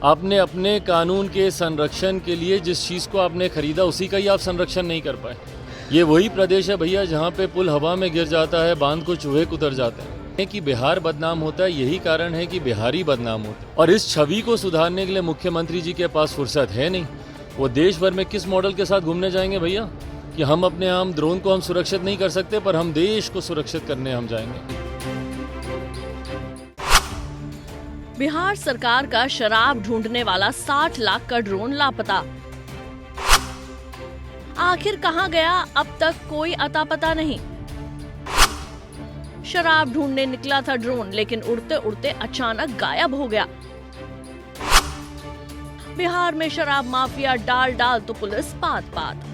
आपने अपने कानून के संरक्षण के लिए जिस चीज़ को आपने खरीदा उसी का ही आप संरक्षण नहीं कर पाए। ये वही प्रदेश है भैया जहाँ पे पुल हवा में गिर जाता है, बांध को चूहे कुतर जाते हैं। कि बिहार बदनाम होता है, यही कारण है कि बिहारी बदनाम होता है। और इस छवि को सुधारने के लिए मुख्यमंत्री जी के पास फुर्सत है नहीं। वो देश भर में किस मॉडल के साथ घूमने जाएंगे भैया कि हम अपने हम ड्रोन को हम सुरक्षित नहीं कर सकते पर हम देश को सुरक्षित करने हम जाएंगे। बिहार सरकार का शराब ढूंढने वाला 60 लाख का ड्रोन लापता। आखिर कहां गया, अब तक कोई अता पता नहीं। शराब ढूंढने निकला था ड्रोन, लेकिन उड़ते उड़ते अचानक गायब हो गया। बिहार में शराब माफिया डाल तो पुलिस पात।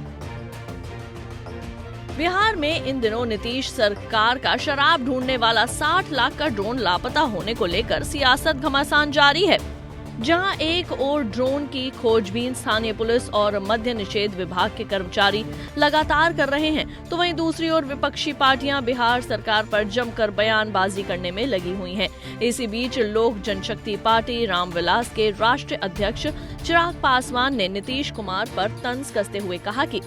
बिहार में इन दिनों नीतीश सरकार का शराब ढूंढने वाला 60 लाख का ड्रोन लापता होने को लेकर सियासत घमासान जारी है। जहां एक ओर ड्रोन की खोजबीन स्थानीय पुलिस और मद्य निषेध विभाग के कर्मचारी लगातार कर रहे हैं, तो वहीं दूसरी ओर विपक्षी पार्टियां बिहार सरकार पर जमकर बयानबाजी करने में लगी हुई हैं। इसी बीच लोक जनशक्ति पार्टी रामविलास के राष्ट्रीय अध्यक्ष चिराग पासवान ने नीतीश कुमार पर तंज कसते हुए कहा कि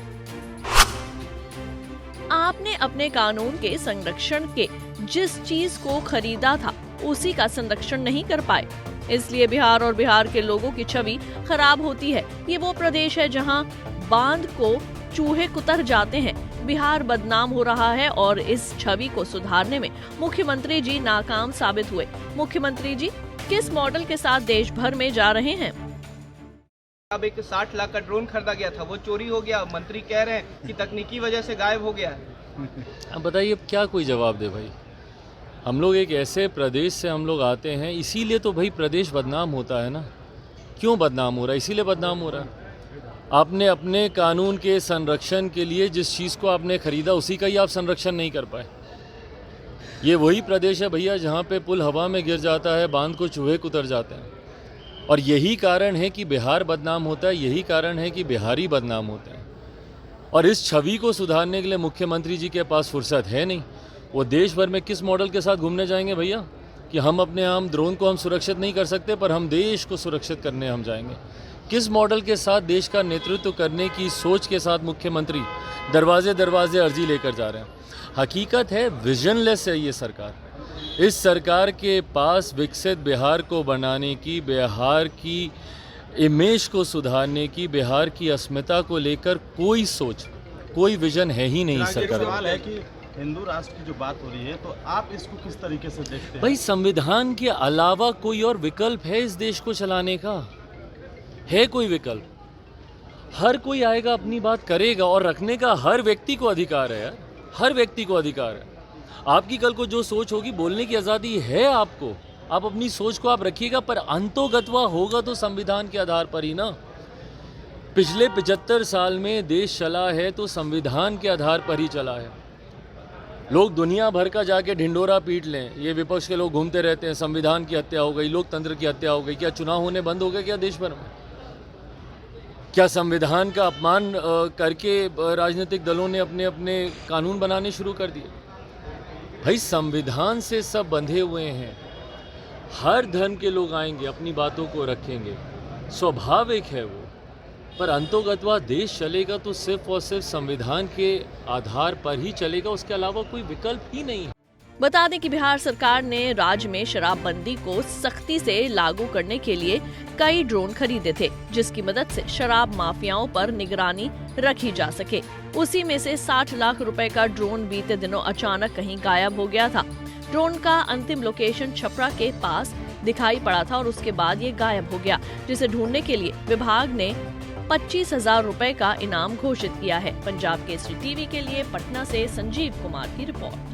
आपने अपने कानून के संरक्षण के जिस चीज को खरीदा था उसी का संरक्षण नहीं कर पाए, इसलिए बिहार और बिहार के लोगों की छवि खराब होती है। ये वो प्रदेश है जहां बांध को चूहे कुतर जाते हैं। बिहार बदनाम हो रहा है और इस छवि को सुधारने में मुख्यमंत्री जी नाकाम साबित हुए। मुख्यमंत्री जी किस मॉडल के साथ देश भर में जा रहे हैं? अब एक 60 लाख का ड्रोन खरीदा गया था, वो चोरी हो गया। मंत्री कह रहे हैं कि तकनीकी वजह से गायब हो गया है। अब बताइए क्या कोई जवाब दे भाई। हम लोग एक ऐसे प्रदेश से हम लोग आते हैं, इसीलिए तो भाई प्रदेश बदनाम होता है ना। क्यों बदनाम हो रहा है? इसीलिए बदनाम हो रहा है। आपने अपने कानून के संरक्षण के लिए जिस चीज़ को आपने खरीदा उसी का ही आप संरक्षण नहीं कर पाए। ये वही प्रदेश है भैया जहाँ पे पुल हवा में गिर जाता है, बांध को चूहे कुतर जाते हैं। और यही कारण है कि बिहार बदनाम होता है, यही कारण है कि बिहारी बदनाम होते हैं। और इस छवि को सुधारने के लिए मुख्यमंत्री जी के पास फुर्सत है नहीं। वो देश भर में किस मॉडल के साथ घूमने जाएंगे भैया कि हम अपने हम ड्रोन को हम सुरक्षित नहीं कर सकते पर हम देश को सुरक्षित करने हम जाएंगे। किस मॉडल के साथ देश का नेतृत्व करने की सोच के साथ मुख्यमंत्री दरवाजे दरवाजे अर्जी लेकर जा रहे हैं। हकीकत है विजनलेस है ये सरकार। इस सरकार के पास विकसित बिहार को बनाने की, बिहार की इमेज को सुधारने की, बिहार की अस्मिता को लेकर कोई सोच, कोई विजन है ही नहीं सरकार। सवाल है कि हिंदू राष्ट्र की जो बात हो रही है, तो आप इसको किस तरीके से देखते हैं? भाई संविधान के अलावा कोई और विकल्प है इस देश को चलाने का? है कोई विकल्प? हर कोई आएगा अपनी बात करेगा और रखने का हर व्यक्ति को अधिकार है यार, हर व्यक्ति को अधिकार है। आपकी कल को जो सोच होगी, बोलने की आज़ादी है आपको, आप अपनी सोच को आप रखिएगा, पर अंतोगत्वा होगा तो संविधान के आधार पर ही ना। पिछले 75 साल में देश चला है तो संविधान के आधार पर ही चला है। लोग दुनिया भर का जाके ढिंडोरा पीट लें, ये विपक्ष के लोग घूमते रहते हैं, संविधान की हत्या हो गई, लोकतंत्र की हत्या हो गई। क्या चुनाव होने बंद हो गए क्या देश भर में? क्या संविधान का अपमान करके राजनीतिक दलों ने अपने अपने कानून बनाने शुरू कर दिए? भाई संविधान से सब बंधे हुए हैं। हर धर्म के लोग आएंगे, अपनी बातों को रखेंगे, स्वाभाविक है वो। पर अंतोगत्वा देश चलेगा तो सिर्फ और सिर्फ संविधान के आधार पर ही चलेगा, उसके अलावा कोई विकल्प ही नहीं है। बता दें कि बिहार सरकार ने राज्य में शराबबंदी को सख्ती से लागू करने के लिए कई ड्रोन खरीदे थे, जिसकी मदद से शराब माफियाओं पर निगरानी रखी जा सके। उसी में से 60 लाख रुपए का ड्रोन बीते दिनों अचानक कहीं गायब हो गया था। ड्रोन का अंतिम लोकेशन छपरा के पास दिखाई पड़ा था और उसके बाद ये गायब हो गया, जिसे ढूंढने के लिए विभाग ने 25,000 रुपए का इनाम घोषित किया है। पंजाब केसरी टीवी के लिए पटना से संजीव कुमार की रिपोर्ट।